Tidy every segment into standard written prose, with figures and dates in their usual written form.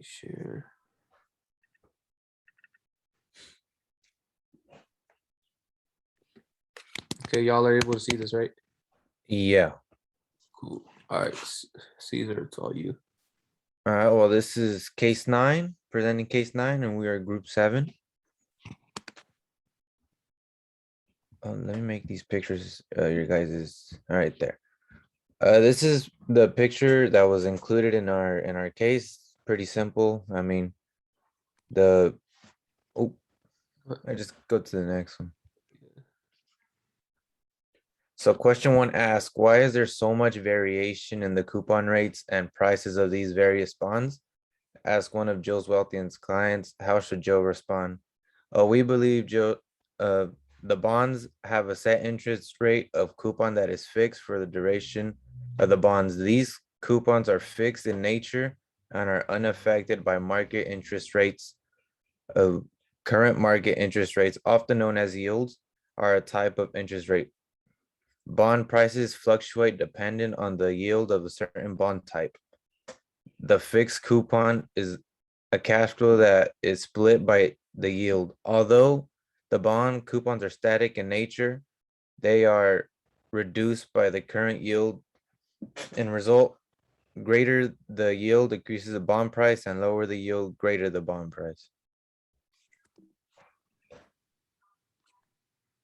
Share. Okay, y'all are able to see this, right? Yeah. Cool. All right, Caesar, it's all you. All right. Well, this is case 9, presenting case 9, and we are group 7. Let me make these pictures. Your guys is all right there. This is the picture that was included in our case. Pretty simple. I mean, I just go to the next one. So question 1 asks, why is there so much variation in the coupon rates and prices of these various bonds? Ask one of Joe's wealthiest clients, how should Joe respond? We believe Joe, the bonds have a set interest rate of coupon that is fixed for the duration of the bonds. These coupons are fixed in nature and are unaffected by market interest rates. Current market interest rates, often known as yields, are a type of interest rate. Bond prices fluctuate dependent on the yield of a certain bond type. The fixed coupon is a cash flow that is split by the yield. Although the bond coupons are static in nature, they are reduced by the current yield. In result, greater the yield increases the bond price, and lower the yield, greater the bond price.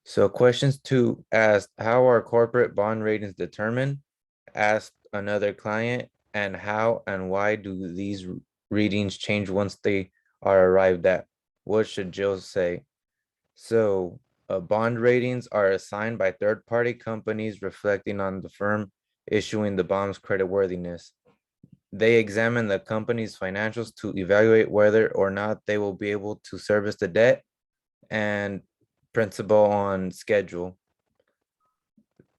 So questions 2 asked, how are corporate bond ratings determined? Asked another client, and how and why do these readings change once they are arrived at? What should Joe say? So bond ratings are assigned by third-party companies reflecting on the firm issuing the bond's creditworthiness. They examine the company's financials to evaluate whether or not they will be able to service the debt and principal on schedule.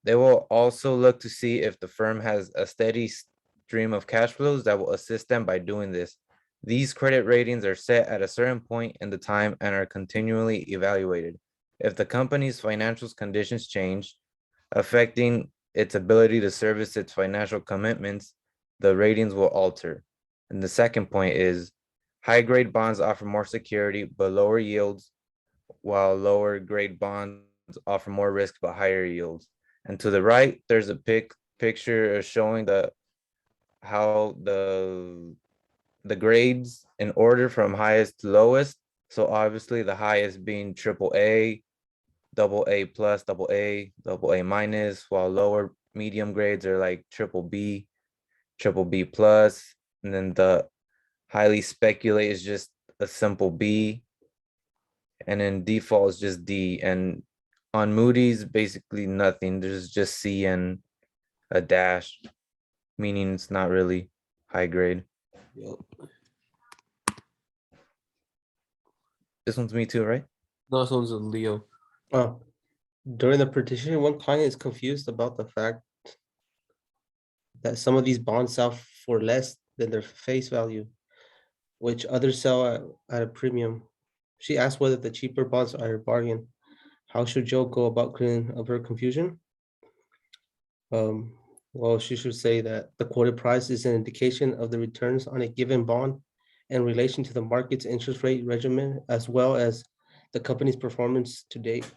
They will also look to see if the firm has a steady stream of cash flows that will assist them by doing this. These credit ratings are set at a certain point in the time and are continually evaluated. If the company's financial conditions change, affecting its ability to service its financial commitments, the ratings will alter. And the second point is high-grade bonds offer more security but lower yields, while lower grade bonds offer more risk but higher yields. And to the right, there's a picture showing how the grades in order from highest to lowest. So obviously the highest being AAA, AA plus, AA minus, while lower medium grades are like BBB, BBB plus, and then the highly speculate is just a simple B, and then default is just D. And on Moody's, basically nothing. There's just C and a dash, meaning it's not really high grade. Yep. This one's me too, right? No, this one's a Leo. Oh, during the petition, one client is confused about the fact that some of these bonds sell for less than their face value, which others sell at a premium. She asked whether the cheaper bonds are a bargain. How should Joe go about clearing up her confusion? Well, she should say that the quoted price is an indication of the returns on a given bond in relation to the market's interest rate regimen, as well as the company's performance to date.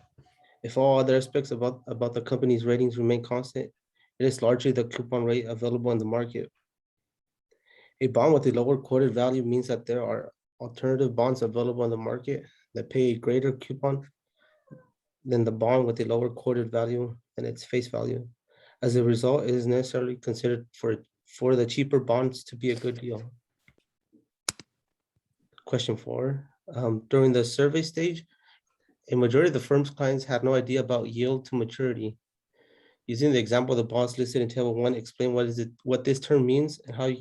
If all other aspects about the company's ratings remain constant, it is largely the coupon rate available in the market. A bond with a lower quoted value means that there are alternative bonds available in the market that pay a greater coupon than the bond with a lower quoted value than its face value. As a result, it is necessarily considered for the cheaper bonds to be a good deal. Question 4. During the survey stage, a majority of the firm's clients had no idea about yield to maturity. Using the example of the bonds listed in table 1, explain what this term means and how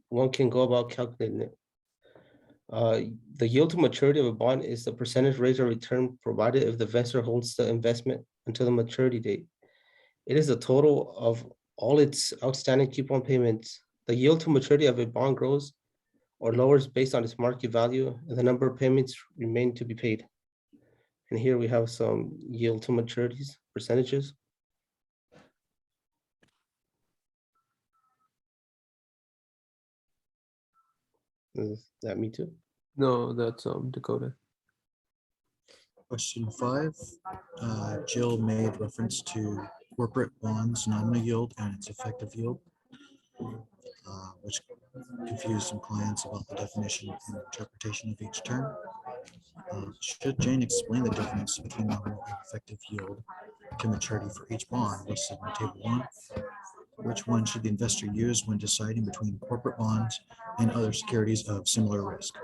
one can go about calculating it. The yield to maturity of a bond is the percentage rate of return provided if the investor holds the investment until the maturity date. It is the total of all its outstanding coupon payments. The yield to maturity of a bond grows or lowers based on its market value and the number of payments remain to be paid. And here we have some yield to maturities percentages. Is that me too? No, that's Dakota. Question 5, Jill made reference to corporate bonds nominal yield and its effective yield, which confused some clients about the definition and interpretation of each term. Should Jane explain the difference between nominal and effective yield to maturity for each bond listed in Table 1? Which one should the investor use when deciding between corporate bonds and other securities of similar risk?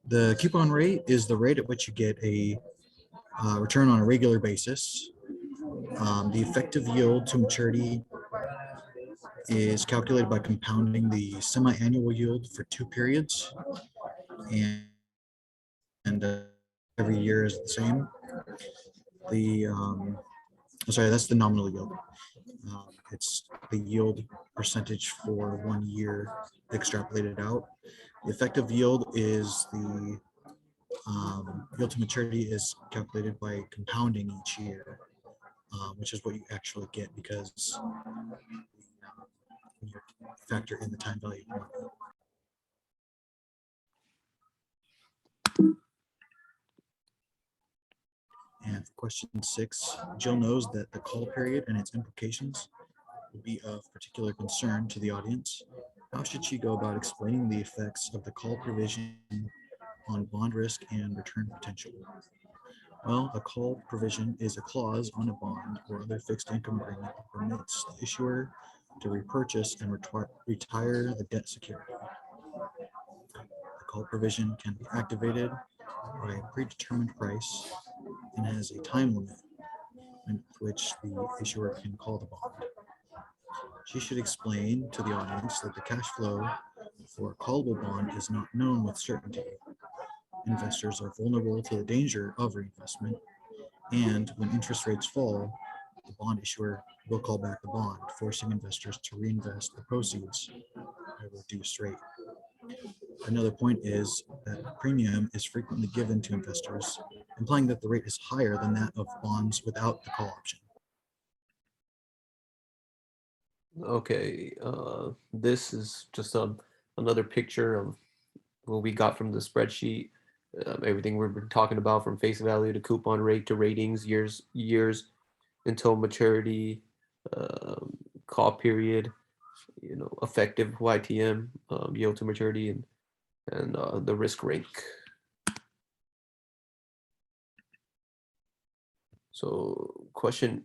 The coupon rate is the rate at which you get a return on a regular basis. The effective yield to maturity is calculated by compounding the semi-annual yield for 2 periods, and every year is the same. That's the nominal yield. It's the yield percentage for 1 year extrapolated out. The effective yield is the yield to maturity is calculated by compounding each year, which is what you actually get because when you factor in the time value of money. And for question 6, Jill knows that the call period and its implications will be of particular concern to the audience. How should she go about explaining the effects of the call provision on bond risk and return potential? Well, a call provision is a clause on a bond or other fixed income agreement that permits the issuer to repurchase and retire the debt security. The call provision can be activated by a predetermined price and has a time limit in which the issuer can call the bond. She should explain to the audience that the cash flow for a callable bond is not known with certainty. Investors are vulnerable to the danger of reinvestment, and when interest rates fall, the bond issuer will call back the bond, forcing investors to reinvest the proceeds at a reduced rate. Another point is that a premium is frequently given to investors, implying that the rate is higher than that of bonds without the call option. Okay, this is just another picture of what we got from the spreadsheet. Everything we've been talking about, from face value to coupon rate to ratings, years until maturity, call period, effective YTM, yield to maturity, and the risk rank. So question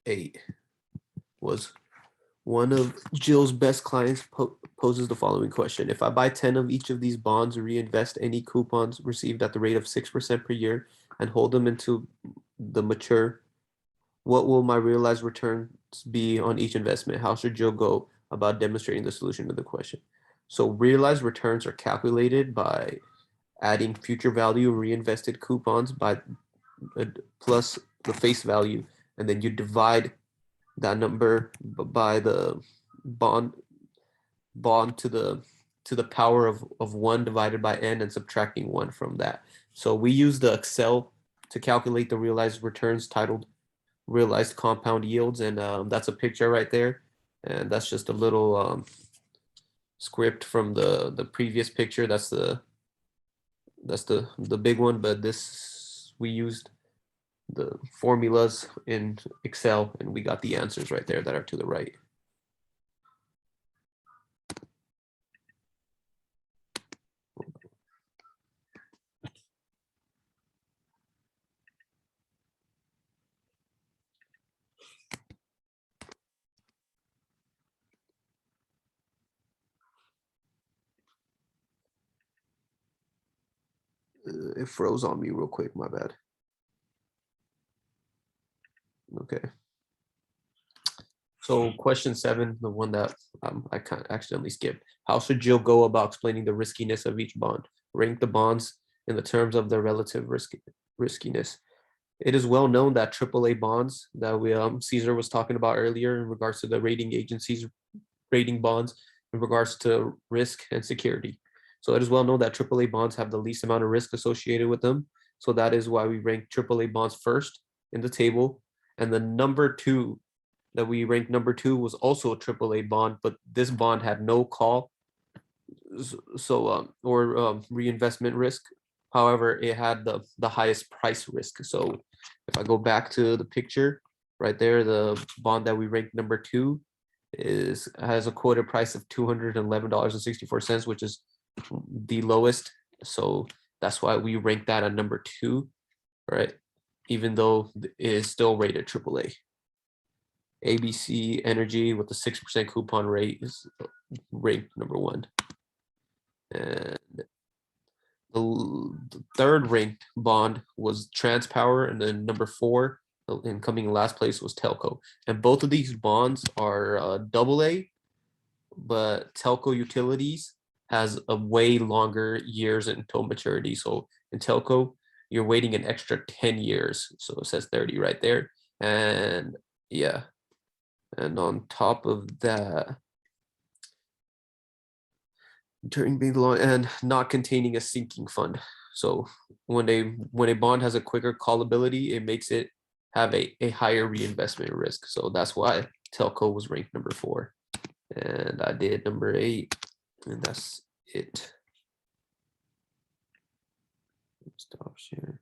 8 was, one of Jill's best clients poses the following question. If I buy 10 of each of these bonds, reinvest any coupons received at the rate of 6% per year, and hold them into the mature, what will my realized returns be on each investment? How should Jill go about demonstrating the solution to the question? So realized returns are calculated by adding future value reinvested coupons by plus the face value, and then you divide that number by the bond to the power of 1 divided by n, and subtracting 1 from that. So we use the Excel to calculate the realized returns titled realized compound yields, and that's a picture right there, and that's just a little script from the previous picture. That's the big one, but this, we used the formulas in Excel, and we got the answers right there that are to the right. It froze on me real quick, my bad. Okay. So question 7, the one that I kind of accidentally skipped. How should Jill go about explaining the riskiness of each bond? Rank the bonds in the terms of their relative riskiness. It is well known that AAA bonds that Caesar was talking about earlier in regards to the rating agencies rating bonds in regards to risk and security. So it is well known that AAA bonds have the least amount of risk associated with them. So that is why we rank AAA bonds first in the table. And the number 2 that we ranked number 2 was also a AAA bond, but this bond had no call, or reinvestment risk. However, it had the highest price risk. So if I go back to the picture right there, the bond that we ranked number 2 has a quoted price of $211.64, which is the lowest. So that's why we ranked that at number 2, right? Even though it is still rated AAA. ABC Energy with a 6% coupon rate is ranked number 1. And the third ranked bond was TransPower, and then number 4 and coming in last place was Telco. And both of these bonds are AA, but Telco Utilities has a way longer years until maturity. So in Telco, you're waiting an extra 10 years. So it says 30 right there. And yeah. And on top of that, during being long and not containing a sinking fund. So when a bond has a quicker callability, it makes it have a higher reinvestment risk. So that's why Telco was ranked number 4. And I did number 8, and that's it. Stop share.